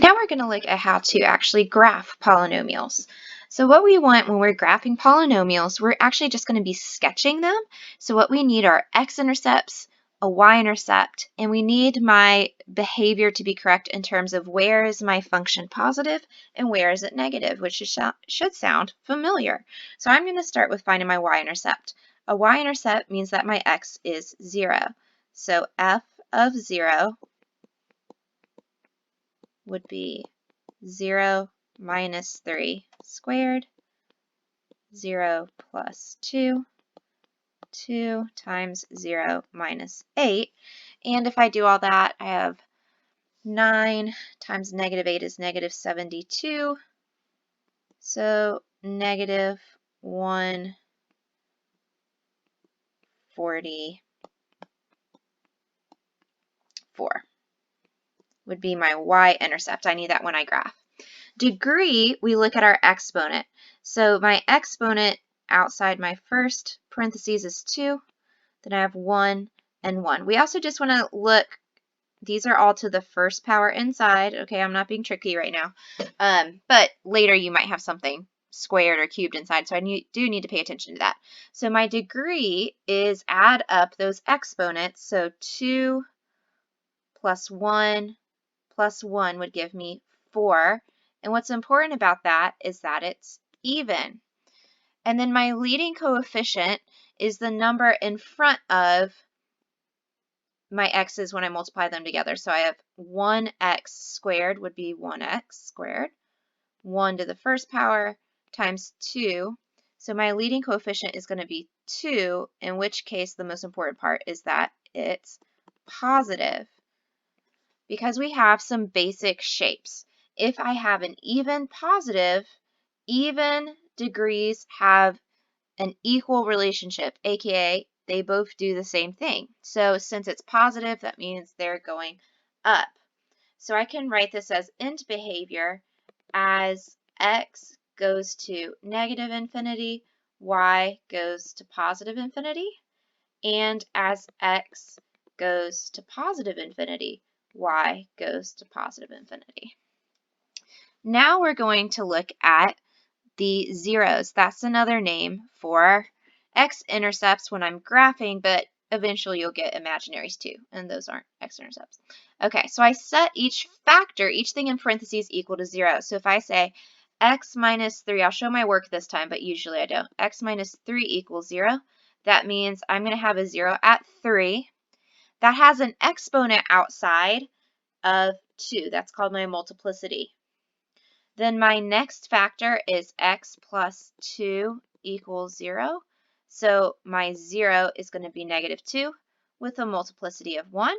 Now we're going to look at how to actually graph polynomials. So what we want when we're graphing polynomials, we're actually just going to be sketching them. So what we need are x-intercepts, a y-intercept, and we need my behavior to be correct in terms of where is my function positive and where is it negative, which should sound familiar. So I'm going to start with finding my y-intercept. A y-intercept means that my x is 0. So f of 0 would be 0 minus 3 squared, 0 plus 2, 2 times 0 minus 8. And if I do all that, I have 9 times negative 8 is negative 72. So negative 144 would be my y-intercept. I need that when I graph. Degree, we look at our exponent. So my exponent outside my first parentheses is 2. Then I have 1 and 1. We also just want to look, these are all to the first power inside. Okay, I'm not being tricky right now. But later you might have something squared or cubed inside, so I do need to pay attention to that. So my degree is add up those exponents. So 2 plus 1 plus 1 would give me 4. And what's important about that is that it's even. And then my leading coefficient is the number in front of my x's when I multiply them together. So I have 1x squared would be 1x squared. 1 to the first power times 2. So my leading coefficient is going to be 2, in which case the most important part is that it's positive. Because we have some basic shapes. If I have an even positive, even degrees have an equal relationship, aka they both do the same thing. So since it's positive, that means they're going up. So I can write this as end behavior as x goes to negative infinity, y goes to positive infinity, and as x goes to positive infinity, y goes to positive infinity. Now we're going to look at the zeros. That's another name for x-intercepts when I'm graphing, but eventually you'll get imaginaries too, and those aren't x-intercepts. Okay, so I set each factor, each thing in parentheses equal to 0. So if I say x minus 3, I'll show my work this time, but usually I don't. X minus 3 equals 0. That means I'm going to have a 0 at 3. That has an exponent outside of 2. That's called my multiplicity. Then my next factor is x plus 2 equals 0. So my 0 is going to be negative 2 with a multiplicity of 1.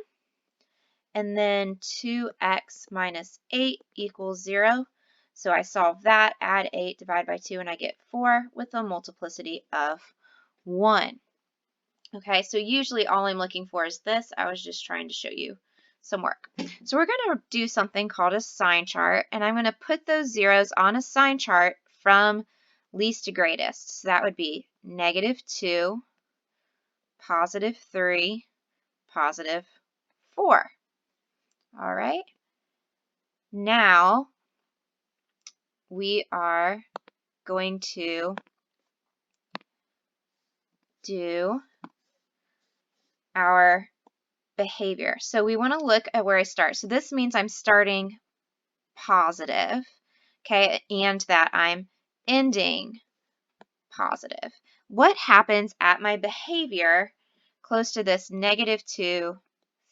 And then 2x minus 8 equals 0. So I solve that, add 8, divide by 2, and I get 4 with a multiplicity of 1. Okay, so usually all I'm looking for is this. I was just trying to show you some work. So we're going to do something called a sign chart, and I'm going to put those zeros on a sign chart from least to greatest. So that would be negative 2, positive 3, positive 4. All right. Now we are going to do our behavior. So we want to look at where I start. So this means I'm starting positive, okay, and that I'm ending positive. What happens at my behavior close to this negative 2,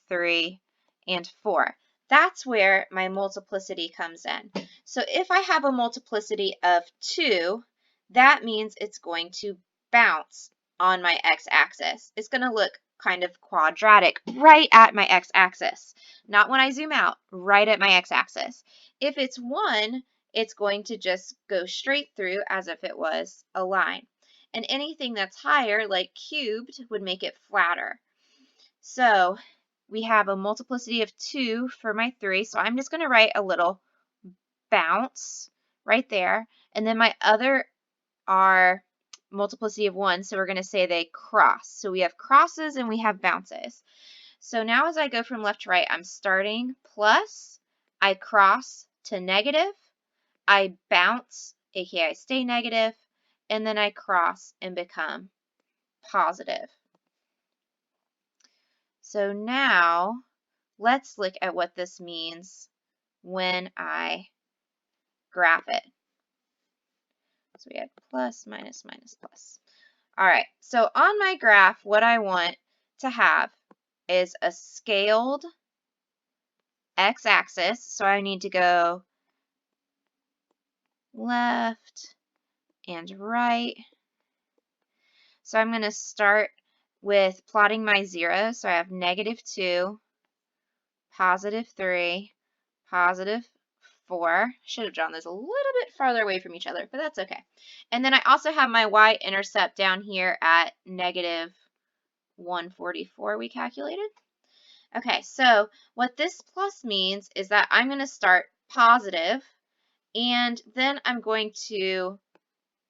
3, and 4? That's where my multiplicity comes in. So if I have a multiplicity of 2, that means it's going to bounce on my x-axis. It's going to look kind of quadratic right at my x-axis. Not when I zoom out, right at my x-axis. If it's 1, it's going to just go straight through as if it was a line. And anything that's higher, like cubed, would make it flatter. So we have a multiplicity of 2 for my 3, so I'm just going to write a little bounce right there. And then my other are multiplicity of 1, so we're going to say they cross. So we have crosses and we have bounces. So now as I go from left to right, I'm starting plus, I cross to negative, I bounce, aka I stay negative, and then I cross and become positive. So now let's look at what this means when I graph it. So we had plus, minus, minus, plus. All right, so on my graph, what I want to have is a scaled x-axis. So I need to go left and right. So I'm going to start with plotting my zeros. So I have -2, +3, +4. Should have drawn those a little bit farther away from each other, but that's okay. And then I also have my y-intercept down here at -144 we calculated. Okay, so what this plus means is that I'm going to start positive, and then I'm going to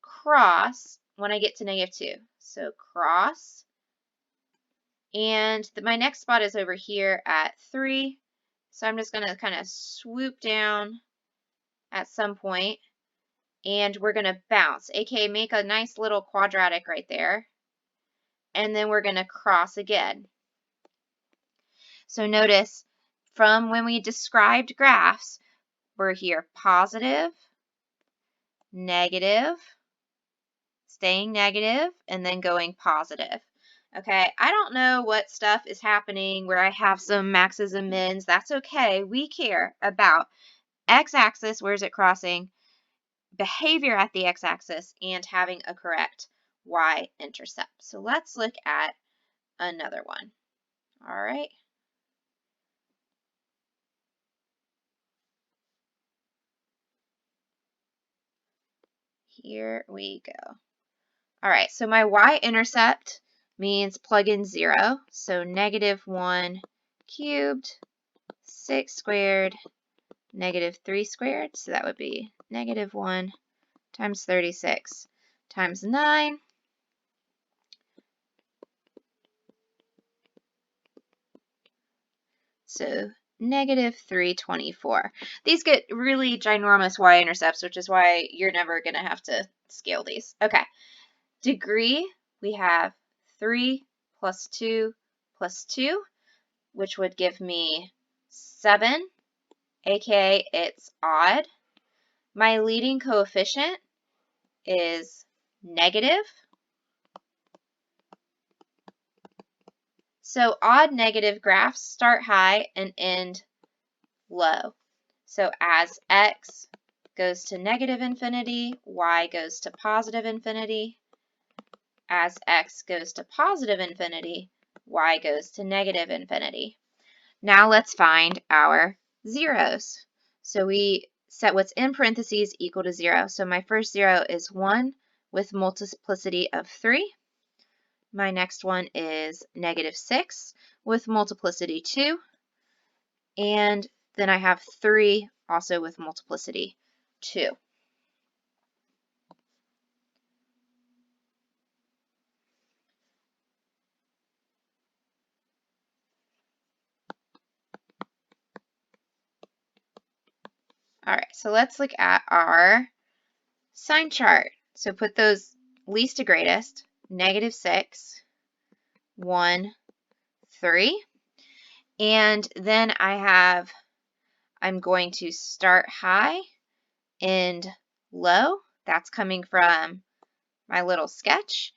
cross when I get to -2. So cross, and my next spot is over here at 3. So I'm just going to kind of swoop down at some point, and we're going to bounce, aka make a nice little quadratic right there, and then we're going to cross again. So notice from when we described graphs, we're here positive, negative, staying negative, and then going positive. Okay, I don't know what stuff is happening where I have some maxes and mins. That's okay. We care about x-axis, where is it crossing, behavior at the x-axis, and having a correct y-intercept. So let's look at another one. All right. Here we go. All right, so my y-intercept means plug in 0. So -1 cubed, 6 squared, -3 squared. So that would be -1 times 36 times 9. So -324. These get really ginormous y-intercepts, which is why you're never going to have to scale these. Okay, degree, we have 3 plus 2 plus 2, which would give me 7, aka it's odd. My leading coefficient is negative. So odd negative graphs start high and end low. So as x goes to -infinity, y goes to +infinity. As x goes to +infinity, y goes to -infinity. Now let's find our zeros. So we set what's in parentheses equal to 0. So my first 0 is 1 with multiplicity of 3. My next one is -6 with multiplicity 2. And then I have 3 also with multiplicity 2. All right, so let's look at our sign chart. So put those least to greatest, -6, 1, 3. And then I'm going to start high, end low. That's coming from my little sketch.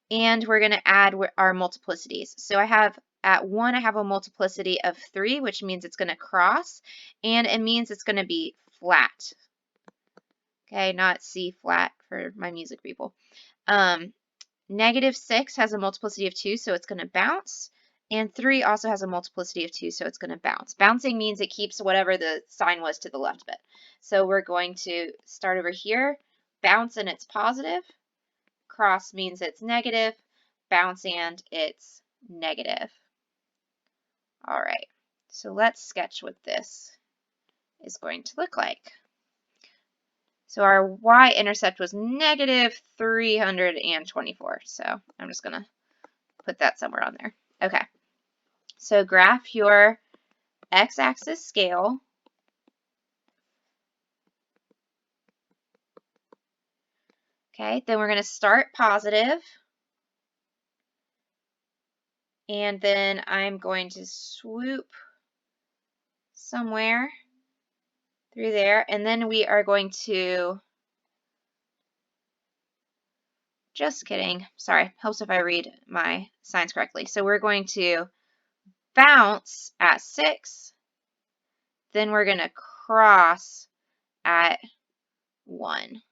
And we're going to add our multiplicities. So I have at 1, I have a multiplicity of 3, which means it's going to cross, and it means it's going to be flat. Okay, not C flat for my music people. -6 has a multiplicity of 2, so it's going to bounce. And 3 also has a multiplicity of 2, so it's going to bounce. Bouncing means it keeps whatever the sign was to the left of it. So we're going to start over here, bounce and it's positive, cross means it's negative, bounce and it's negative. All right, so let's sketch what this is going to look like. So our y-intercept was -324. So I'm just going to put that somewhere on there. Okay. So graph your x-axis scale Okay, then we're going to start positive, and then I'm going to swoop somewhere through there, and then we are going to, just kidding, sorry, helps if I read my signs correctly. So we're going to bounce at 6, then we're going to cross at 1.